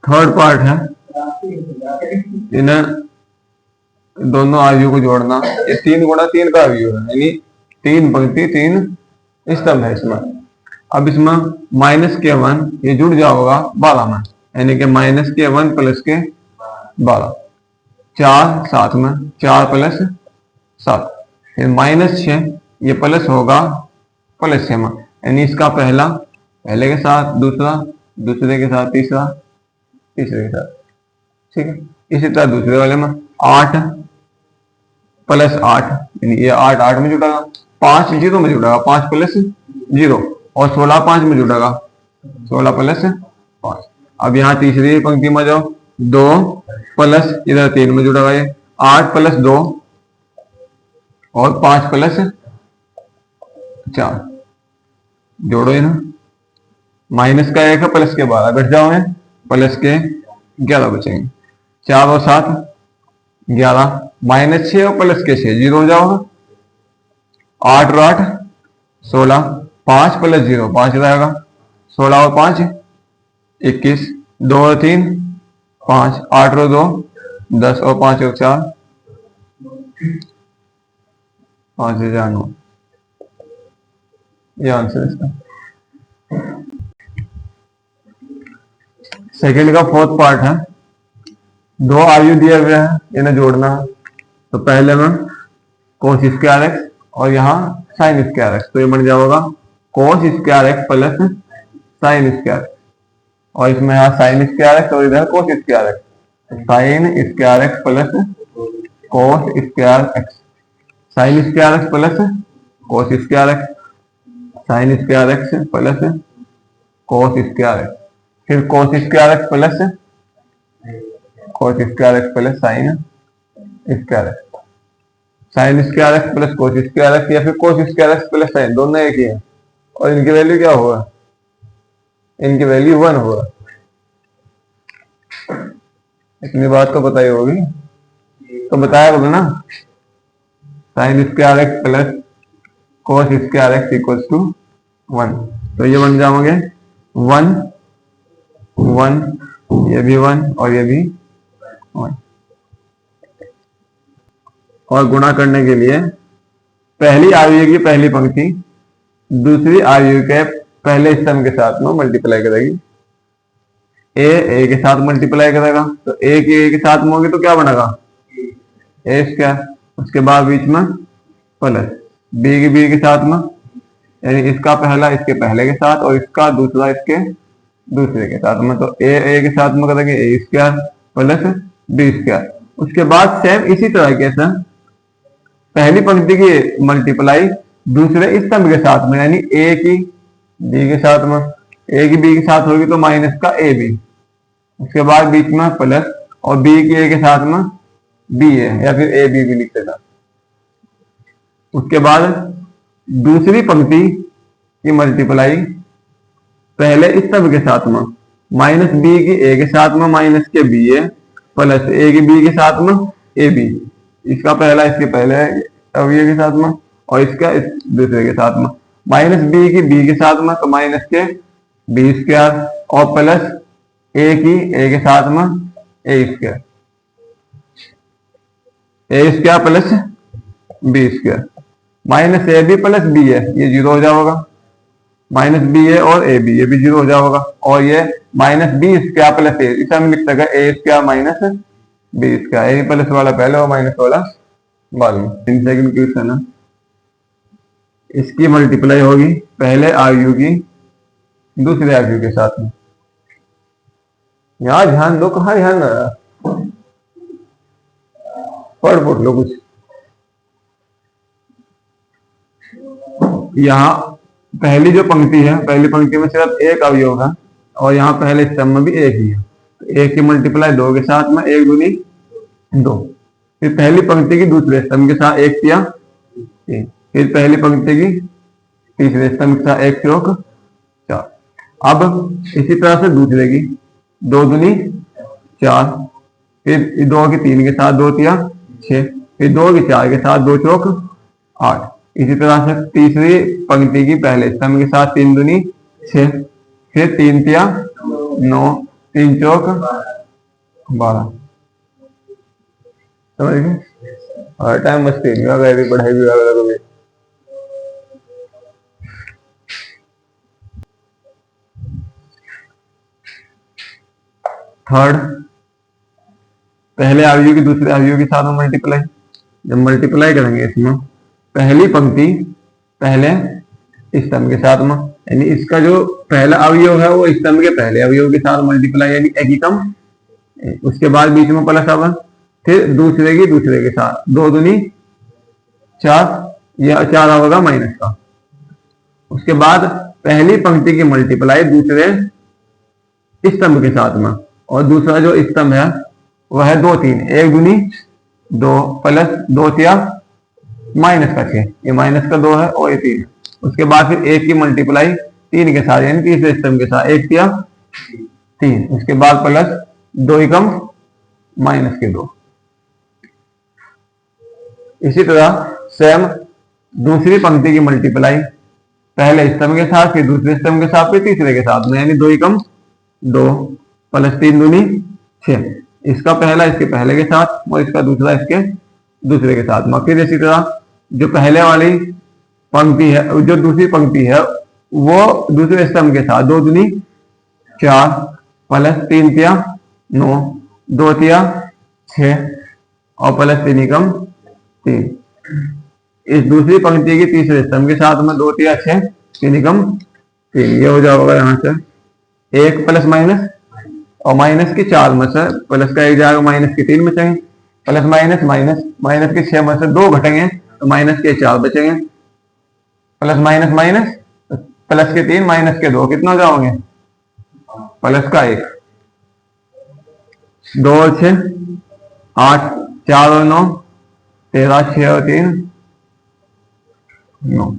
Third part है इन्हें दोनों आयु को जोड़ना। ये 3 गुणा 3 का आयु है, यानी 3 पंक्ति 3 स्तंभ है इसमें। अब इसमें -k1 ये जुड़ जाओगा 12 में, यानी कि -k1 प्लस के 12, 4 7 में, 4 प्लस 7, फिर -6 ये प्लस होगा +6 में, यानी इसका पहला पहले के साथ, दूसरा दूसरे के साथ, तीसरा तीसरे के साथ, ठीक है। इसी तरह दूसरे वाले में 8 + 8, यानी ये 8 8 में जुड़ेगा, 5 0 में जुड़ेगा, 5 + 0, और 16 5 में जुड़ेगा, 16 + 5। अब यहाँ तीसरी पंक्ति में जाओ, 2 प्लस इधर 3 में जुड़ेगा, ये 8 + 2 और 5 + 4 जोड़ो ये ना, माइनस का 1 है, प्लस के 12 घट जाओगे, प्लस के 11 बचेंगे, 4 और 7 11, -6 और प्लस के 6 0 हो जाओगे, 8 और 8 16, 5 + 0 5 रहेगा, 16 और 5 21, 2 और 3 5, 8 और 2 10 और 5 और 4 5009, ये आंसर इसका। सेकंड का फोर्थ पार्ट है, 2 आयु दिए हुए हैं, इन्हें जोड़ना है। तो पहले में cos² और यहाँ sin², तो ये बन जाएगा cos² प्लस sin², और इसमें यहाँ sin² और इधर cos², sin² plus cos², sin² plus cos², sin² plus cos², फिर cos² plus cos² plus sin², sin² plus cos² या फिर cos² प्लस sin, दोनों एक ही है, और इनकी वैल्यू क्या होगा, इनकी वैल्यू 1 होगा। इतनी बात तो बताई होगी, तो बताया होगा ना, sin² प्लस cos² = 1, तो ये बन जाओगे 1 1, ये भी 1 और ये भी 1। और गुणा करने के लिए पहली आयु की पहली पंक्ति दूसरी आयु के पहले स्तंभ के साथ में मल्टीप्लाई करेगी, ए के साथ मल्टीप्लाई करेगा, तो ए के साथ में होगी तो क्या बनेगा a², उसके बाद बीच में प्लस बी के साथ में, यानी इसका पहला इसके पहले के साथ और इसका दूसरा इसके दूसरे के साथ में, तो ए के साथ में करेंगे a² प्लस b²। उसके बाद सेम इसी तरीके से पहली पंक्ति की मल्टीप्लाई दूसरे स्तंभ के साथ में, यानी ए की बी के साथ में, ए की बी के साथ होगी तो माइनस का ए बी, उसके बाद बीच में प्लस, और बी की ए के साथ में बी ए या फिर ए बी भी लिख देगा। उसके बाद दूसरी पंक्ति की मल्टीप्लाई पहले स्तंभ के साथ में, माइनस बी की ए के साथ में माइनस के बी ए प्लस ए की बी के साथ में ए बी, इसका पहला इसके पहले अवयव के साथ में और इसका इस दूसरे के साथ में, माइनस बी की बी के साथ में तो माइनस के b² और प्लस ए की ए के साथ में a² plus b², minus A B plus B A, ये 0 हो जाएगा, माइनस बी ए और ए बी, ये भी 0 हो जाएगा, और ये माइनस b² प्लस ए, इसे हम लिख सकते a² माइनस b², ए प्लस वाला पहले और माइनस वाला बाद में। सेकंड क्वेश्चन है, इसकी मल्टीप्लाई होगी पहले आयु की दूसरे आयु के साथ में। यहाँ ध्यान दो, कहाँ ध्यान पढ़ लो कुछ। यहाँ पहली जो पंक्ति है, पहली पंक्ति में सिर्फ एक अवयव है और यहाँ पहले स्तंभ में भी एक ही है, तो एक की मल्टीप्लाई 2 के साथ में, 1 दूनी 2, फिर पहली पंक्ति की दूसरे स्तंभ के साथ 1 किया 3, फिर पहली पंक्ति की तीसरे स्तंभ के साथ 1 चौक 4। अब इसी तरह से दूसरे की 2 दूनी 4, फिर 2 की 3 के साथ 2 तिया 6, फिर 2 की 4 के साथ 2 चौक 8। इसी तरह से तीसरी पंक्ति की पहले स्तंभ के साथ 3 दूनी 6, फिर 3 तिया 9, 3 चौक 12। समझ गए? और टाइम मस्ती नहीं होगा, यदि पढ़ाई भी होगा। थर्ड, पहले अवयव की दूसरे अवयव के साथ में मल्टीप्लाई। जब मल्टीप्लाई करेंगे इसमें पहली पंक्ति पहले स्तंभ के साथ में, यानी इसका जो पहला अवयव है वो स्तंभ के पहले अवयव के साथ मल्टीप्लाई, यानी एक ही कम, उसके बाद बीच में प्लस आवा, फिर दूसरे की दूसरे के साथ, 2 दूनी 4, या 4 आवेगा माइनस का। उसके बाद पहली पंक्ति की मल्टीप्लाई दूसरे स्तंभ के साथ में, और दूसरा जो स्तंभ है वह है 2 3, 1 दूनी 2 प्लस 2 तिया माइनस का 6, ये माइनस का 2 है और ये 3। उसके बाद फिर 1 की मल्टीप्लाई 3 के साथ, यानी तीसरे स्तंभ के साथ, 1 तिया 3, उसके बाद प्लस 2 एकम माइनस के 2। इसी तरह सेम दूसरी पंक्ति की मल्टीप्लाई पहले स्तंभ के साथ, फिर दूसरे स्तंभ के साथ, फिर तीसरे के साथ में, यानी 2 एकम 2 प्लस 3 दूनी 6, इसका पहला इसके पहले के साथ और इसका दूसरा इसके दूसरे के साथ में। फिर इसी तरह जो पहले वाली पंक्ति है, जो दूसरी पंक्ति है वो दूसरे स्तंभ के साथ, 2 दूनी 4 प्लस 3 तिया 9, 2 तिया 6 और प्लस 3 एकम 3। इस दूसरी पंक्ति की तीसरे स्तंभ के साथ में 2 तिया 6, 3 एकम 3, ये हो जाएगा यहाँ से 1 प्लस माइनस, और माइनस की 4 में से प्लस का 1 जाएगा, माइनस के 3 बचेंगे, प्लस माइनस माइनस, माइनस के 6 में से 2 घटेंगे तो माइनस के 4 बचेंगे, प्लस माइनस माइनस, प्लस के 3 माइनस के 2, कितना जाओगे? प्लस का 1, 2 और 6 8, 4 और 9 13, 6 और 3 9।